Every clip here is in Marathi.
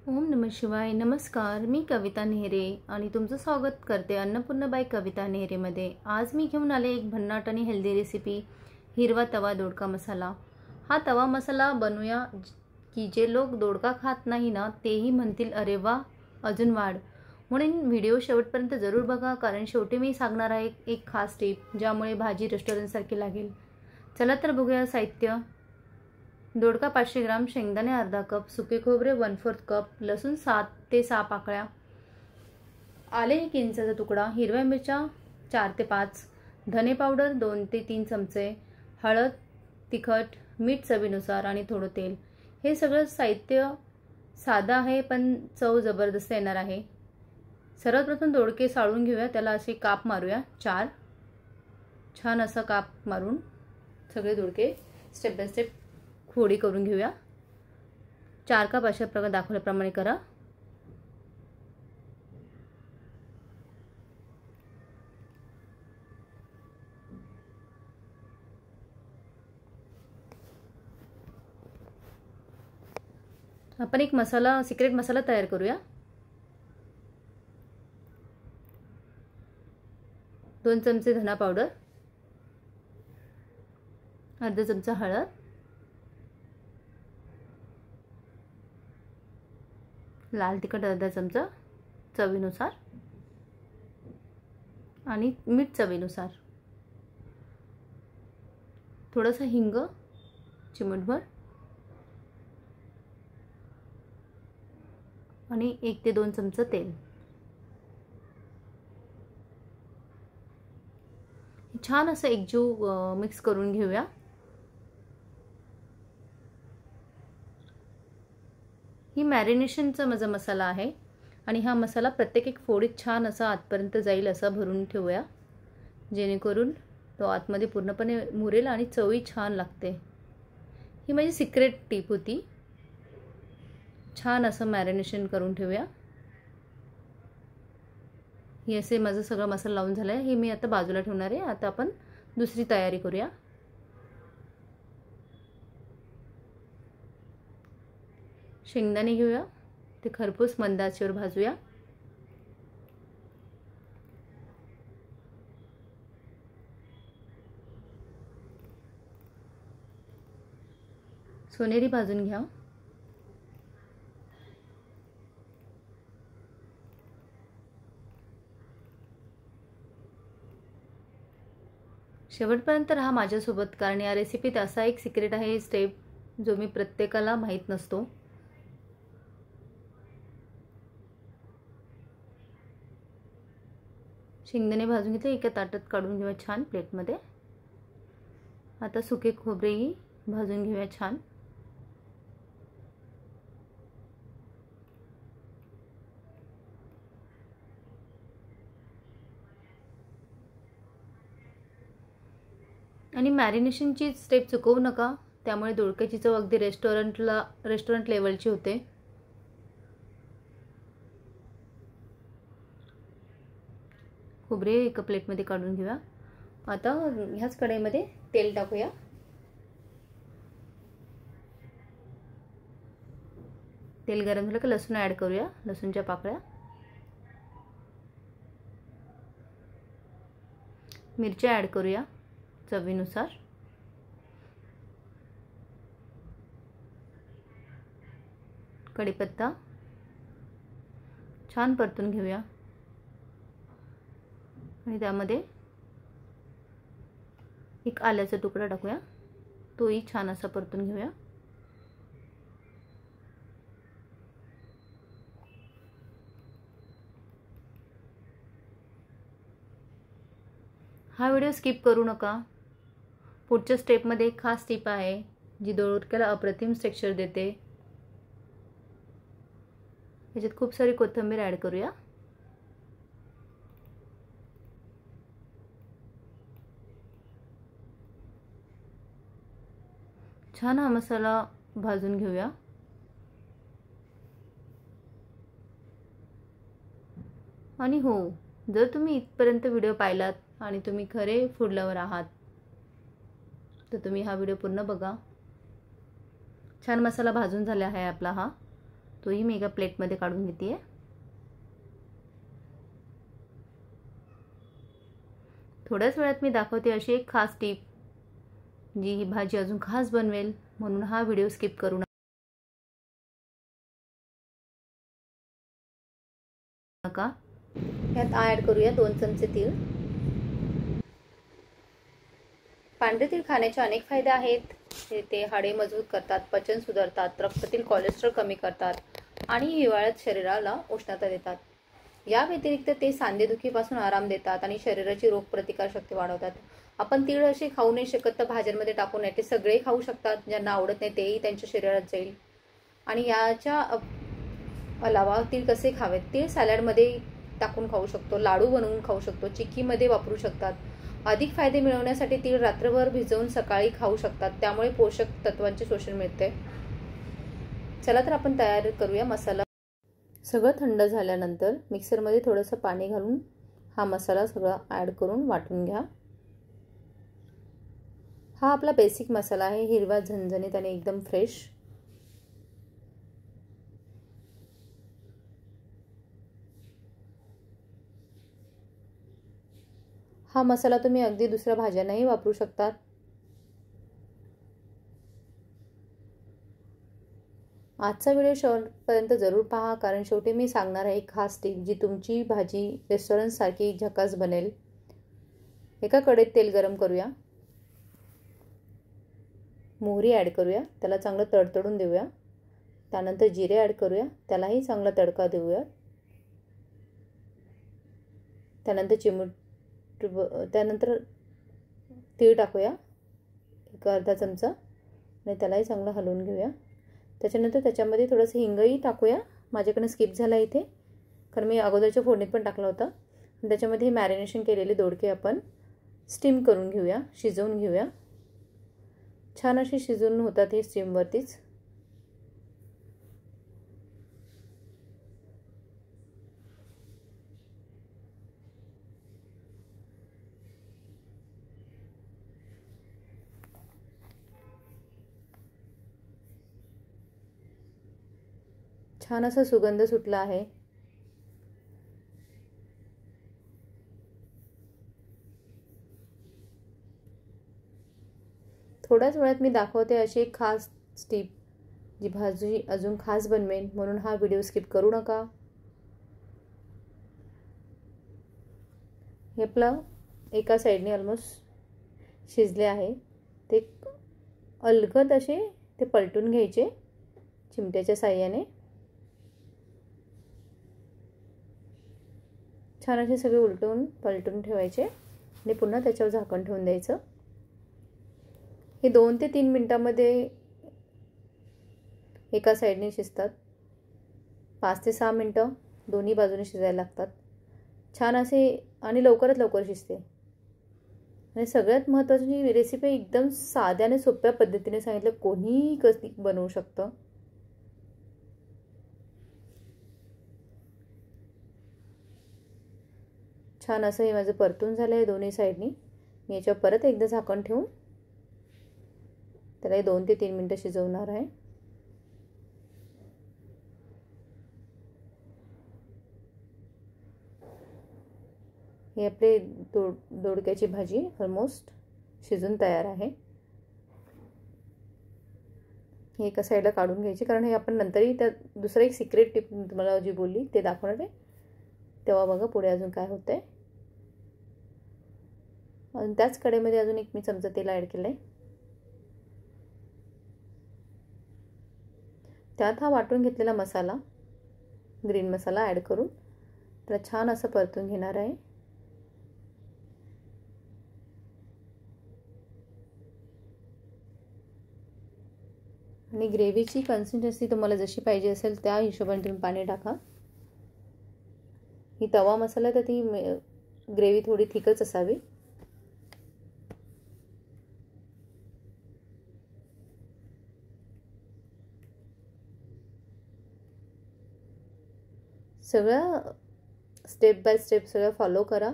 ओम नमः शिवाय. नमस्कार, मी कविता नेहरे आणि तुमचं स्वागत करते अन्नपूर्णाबाई कविता नेहरेमध्ये. आज मी घेऊन आले एक भन्नाट आणि हेल्दी रेसिपी, हिरवा तवा दोडका मसाला. हा तवा मसाला बनवूया की जे लोक दोडका खात नाही ना तेही म्हणतील अरे वा, अजून वाढ. म्हणून व्हिडिओ शेवटपर्यंत जरूर बघा, कारण शेवटी मी सांगणार आहे एक खास टिप ज्यामुळे भाजी रेस्टॉरंटसारखी लागेल. चला तर बघूया साहित्य. दोडका 500 ग्राम, शेंगदाणे अर्धा कप, सुके खोबरे 1/4 कप, लसूण 7 ते 6 पाकळ्या, आले 1 इंचाचा तुकडा, हिरव्या मिरच्या 4 ते 5, धने पावडर 2 ते 3 चमचे, हळद, तिखट, मीठ चवीनुसार आणि थोडं तेल. हे सगळं साहित्य साधं आहे पण चव जबरदस्त येणार आहे. सर्वात प्रथम दोडके साळून घेऊया. त्याला असे काप मारूया 4. छान असा काप मारून सगळे दोडके स्टेप बाय स्टेप फोडी करून घेऊया. 4 कप अशा प्रकारे दाखवल्याप्रमाणे करा. आपण एक मसाला, सिक्रेट मसाला तयार करूया. 2 चमचे धना पावडर, अर्धा चमचा हळद, लाल तिखट अर्धा चमचा चवीनुसार आणि मीठ चवीनुसार, थोडासा हिंग चिमूटभर आणि 1 ते 2 चमचा तेल. छान असं एकजीव मिक्स करून घेऊया. ही मॅरिनेशनचा माझा मसाला आहे आणि हा मसाला प्रत्येक एक फोडीत छान असा आतपर्यंत जाईल असा भरून ठेवूया, जेणेकरून तो आतमध्ये पूर्णपणे मुरेल आणि चवही छान लागते. ही माझी सिक्रेट टिप होती. छान असं मॅरिनेशन करून ठेवूया. हे असे माझं सगळं मसाला लावून झालं आहे. हे मी आता बाजूला ठेवणार आहे. आता आपण दुसरी तयारी करूया. शेंगदाणे घेऊया, ते खरपूस मंद आचेवर भाजूया. सोनेरी भाजून घ्या. शेवटपर्यंत राहा माझ्यासोबत, कारण या रेसिपीत असा एक सिक्रेट आहे स्टेप जो मी प्रत्येकाला माहीत नसतो. शेंगदाणे भाजून घेतले, एका ताटात काढून घेऊया छान प्लेटमध्ये. आता सुके खोबरेही भाजून घेऊया छान. आणि मॅरिनेशनची स्टेप चुकवू नका, त्यामुळे दोडक्याची चव अगदी रेस्टॉरंट लेवलची होते. खोबरे एका प्लेटमध्ये काढून घेऊया. आता ह्याच कढईमध्ये तेल टाकूया. तेल गरम झालं की लसूण ॲड करूया, लसूणच्या पाकळ्या, मिरच्या ॲड करूया चवीनुसार, कढीपत्ता छान परतून घेऊया आणि त्यामध्ये एक आल्याचा तुकडा टाकूया, तोही छान असा परतून घेऊया. हा व्हिडिओ स्किप करू नका. पुढच्या स्टेपमध्ये एक खास टिप आहे जी दोडक्याला अप्रतिम टेक्स्चर देते. याच्यात खूप सारी कोथिंबीर ॲड करूया. छान हा मसाला भाजून घेऊया. आणि हो, जर तुम्ही इथपर्यंत व्हिडिओ पाहिलात आणि तुम्ही खरे फूड लवर आहात तर तुम्ही हा व्हिडिओ पूर्ण बघा. छान मसाला भाजून झाला आहे आपला हा. तोही मी एका प्लेटमध्ये काढून घेते आहे. थोड्याच वेळात मी दाखवते अशी एक खास टिप जी ही भाजी अजून खास बनवेल, म्हणून हा व्हिडिओ स्किप करू नका. यात ॲड करूया 2 चमचे तीळ. पांढरे तीळ खाण्याचे अनेक फायदे आहेत. ते हाडे मजबूत करतात, पचन सुधारतात, रक्तातील कोलेस्ट्रॉल कमी करतात आणि हिवाळ्यात शरीराला उष्णता देतात. या व्यतिरिक्त ते सांधेदुखीपासून आराम देतात आणि शरीराची रोगप्रतिकारशक्ती वाढवतात. आपण तीळ असे खाऊ नाही शकत तर भाज्यांमध्ये टाकून नाही, ते सगळे खाऊ शकतात. ज्यांना आवडत नाही तेही त्यांच्या शरीरात जाईल. आणि याच्या अलावा तीळ कसे खावेत? तीळ सॅलडमध्ये टाकून खाऊ शकतो, लाडू बनवून खाऊ शकतो, चिक्कीमध्ये वापरू शकतात. अधिक फायदे मिळवण्यासाठी तीळ रात्रभर भिजवून सकाळी खाऊ शकतात, त्यामुळे पोषक तत्वांचे शोषण मिळते. चला तर आपण तयार करूया मसाला. सगळं थंड झाल्यानंतर मिक्सरमध्ये थोडंसं पाणी घालून हा मसाला सगळा ॲड करून वाटून घ्या. हा आपला बेसिक मसाला आहे, हिरवा झणझणीत आणि एकदम फ्रेश. हा मसाला तुम्ही अगदी दुसऱ्या भाज्यांनाही वापरू शकता. आजचा व्हिडिओ शेवटपर्यंत जरूर पहा, कारण शेवटी मी सांगणार आहे एक खास टिप जी तुमची भाजी रेस्टॉरंटसारखी झकास बनेल. एका कढईत तेल गरम करूया. मोहरी ॲड करूया, त्याला चांगलं तडतडून देऊया. त्यानंतर जिरे ॲड करूया, त्यालाही चांगला तडका देऊया. त्यानंतर तीळ टाकूया, एक अर्धा चमचा, आणि त्यालाही चांगलं हलवून घेऊया. त्याच्यानंतर त्याच्यामध्ये थोडंसं हिंगही टाकूया. माझ्याकडनं स्किप झाला इथे, कारण मी अगोदरच्या फोडणीत पण टाकला होता. त्याच्यामध्ये मॅरिनेशन केलेले दोडके आपण स्टीम करून घेऊया, शिजवून घेऊया. छान असे शिजवून होतात हे स्टीमवरतीच. छान असा सुगंध सुटला आहे. थोड्याच वेळात मी दाखवते अशी एक खास टिप जी भाजी अजून खास बनवेल, म्हणून हा व्हिडिओ स्किप करू नका. हे आपलं एका साईडने ऑलमोस्ट शिजले आहे. ते अलगद असे ते पलटून घ्यायचे चिमट्याच्या साहाय्याने. छान असे सगळे उलटून पलटून ठेवायचे आणि पुन्हा त्याच्यावर झाकण ठेवून द्यायचं. हे 2 ते 3 मिनिटांमध्ये एका साईडने शिजतात. 5 ते 6 मिनिटं दोन्ही बाजूने शिजायला लागतात. छान असे आणि लवकरात लवकर शिजते. आणि सगळ्यात महत्त्वाची रेसिपी एकदम साध्याने सोप्या पद्धतीने सांगितलं, कोणीही कधी बनवू शकतं. छान असं हे माझं परतून झालं आहे दोन्ही साईडनी. मी याच्यावर परत एकदा झाकण ठेवून त्याला 2 ते 3 मिनिटं शिजवणार आहे. हे आपले दोडक्याची भाजी ऑलमोस्ट शिजून तयार आहे. हे एका साईडला काढून घ्यायची, कारण हे आपण नंतरही त्या दुसरं एक सिक्रेट टिप तुम्हाला जी बोलली ते दाखवणार आहे, तेव्हा बघा पुढे अजून काय होतं आहे. अजून त्याच कढईमध्ये अजून एक मी चमचा तेल ॲड केलं आहे. त्यात हा वाटून घेतलेला मसाला, ग्रीन मसाला ॲड करून त्याला छान असं परतून घेणार आहे. आणि ग्रेव्हीची कन्सिस्टन्सी तुम्हाला जशी पाहिजे असेल त्या हिशोबाने तुम्ही पाणी टाका. ही तवा मसाला तर ती ग्रेव्ही थोडी थिकच असावी. सगळं स्टेप बाय स्टेप सगळं फॉलो करा.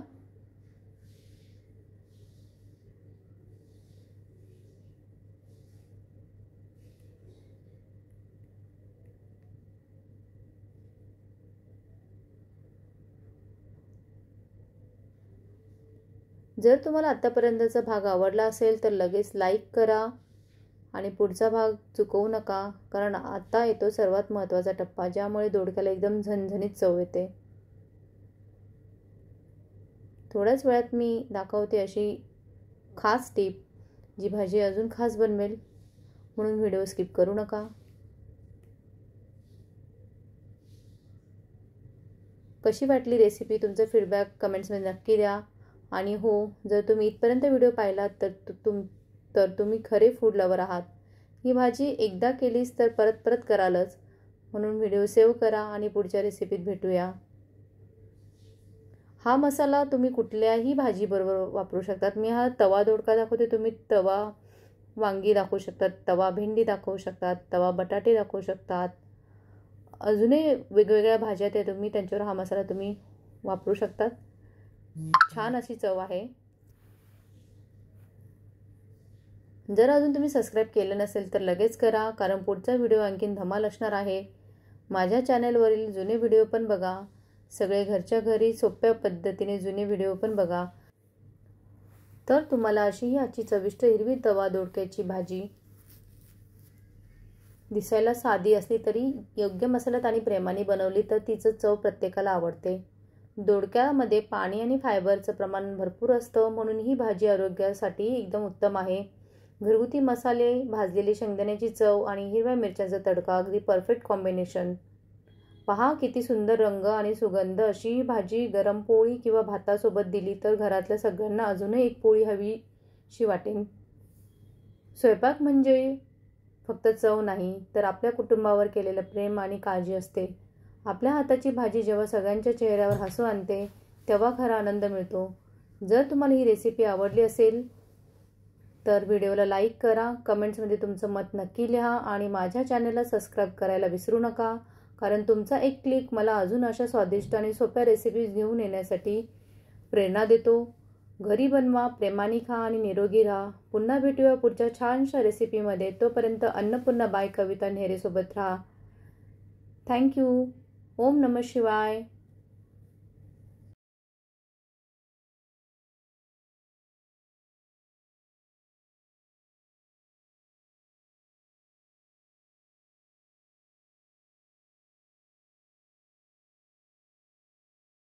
जर तुम्हाला आत्तापर्यंतचा भाग आवडला असेल तर लगेच लाईक करा आणि पुढचा भाग चुकवू नका, कारण आता येतो सर्वात महत्त्वाचा टप्पा, ज्यामुळे दोडक्याला एकदम झणझणीत चव येते. थोड्याच वेळात मी दाखवते अशी खास टिप, जी भाजी अजून खास बनवेल, म्हणून व्हिडिओ स्किप करू नका. कशी वाटली रेसिपी तुमचा फीडबॅक कमेंट्समध्ये नक्की द्या. आणि हो, जर तुम्ही इथपर्यंत व्हिडिओ पाहिलात तर तुम्ही खरे फूड लवर आहात. ही भाजी एकदा केलीस तर परत परत करालच, म्हणून व्हिडिओ सेव्ह करा आणि पुढच्या रेसिपीत भेटूया. हा मसाला तुम्ही कुठल्याही भाजीबरोबर वापरू शकतात. मी हा तवा दोडका दाखवते, तुम्ही तवा वांगी दाखवू शकतात, तवा भेंडी दाखवू शकतात, तवा बटाटे दाखवू शकतात. अजूनही वेगवेगळ्या भाज्या त्या तुम्ही त्यांच्यावर हा मसाला तुम्ही वापरू शकतात. छान अशी चव आहे. जर अजून तुम्ही सबस्क्राईब केलं नसेल तर लगेच करा, कारण पुढचा व्हिडिओ आणखीन धमाल असणार आहे. माझ्या चॅनलवरील जुने व्हिडिओ पण बघा. सगळे घरच्या घरी सोप्या पद्धतीने जुने व्हिडिओ पण बघा. तर तुम्हाला अशी ही आजची चविष्ट हिरवी तवा दोडक्याची भाजी दिसायला साधी असली तरी योग्य मसाल्यात आणि प्रेमाने बनवली तर तिचं चव प्रत्येकाला आवडते. दोडक्यामध्ये पाणी आणि फायबरचं प्रमाण भरपूर असतं, म्हणून ही भाजी आरोग्यासाठी एकदम उत्तम आहे. घरगुती मसाले, भाजलेली शेंगदाण्याची चव आणि हिरव्या मिरच्यांचा तडका अगदी परफेक्ट कॉम्बिनेशन. पहा किती सुंदर रंग आणि सुगंध. अशी भाजी गरम पोळी किंवा भातासोबत दिली तर घरातल्या सगळ्यांना अजूनही एक पोळी हवीशी वाटेल. स्वयंपाक म्हणजे फक्त चव नाही, तर आपल्या कुटुंबावर केलेलं प्रेम आणि काळजी असते. आपल्या हाताची भाजी जेव्हा सगळ्यांच्या चेहऱ्यावर हसू आणते, तेव्हा खरा आनंद मिळतो. जर तुम्हाला ही रेसिपी आवडली असेल तर व्हिडिओला लाईक करा, कमेंट्समध्ये तुमचं मत नक्की लिहा आणि माझ्या चॅनलला सबस्क्राईब करायला विसरू नका, कारण तुमचा एक क्लिक मला अजून अशा स्वादिष्ट आणि सोप्या रेसिपीज घेऊन येण्यासाठी प्रेरणा देतो. घरी बनवा, प्रेमाने खा आणि निरोगी राहा. पुन्हा भेटूया पुढच्या छानशा रेसिपीमध्ये. तोपर्यंत अन्नपूर्णा बाय कविता नेहरेसोबत राहा. थँक्यू. ओम नमः शिवाय.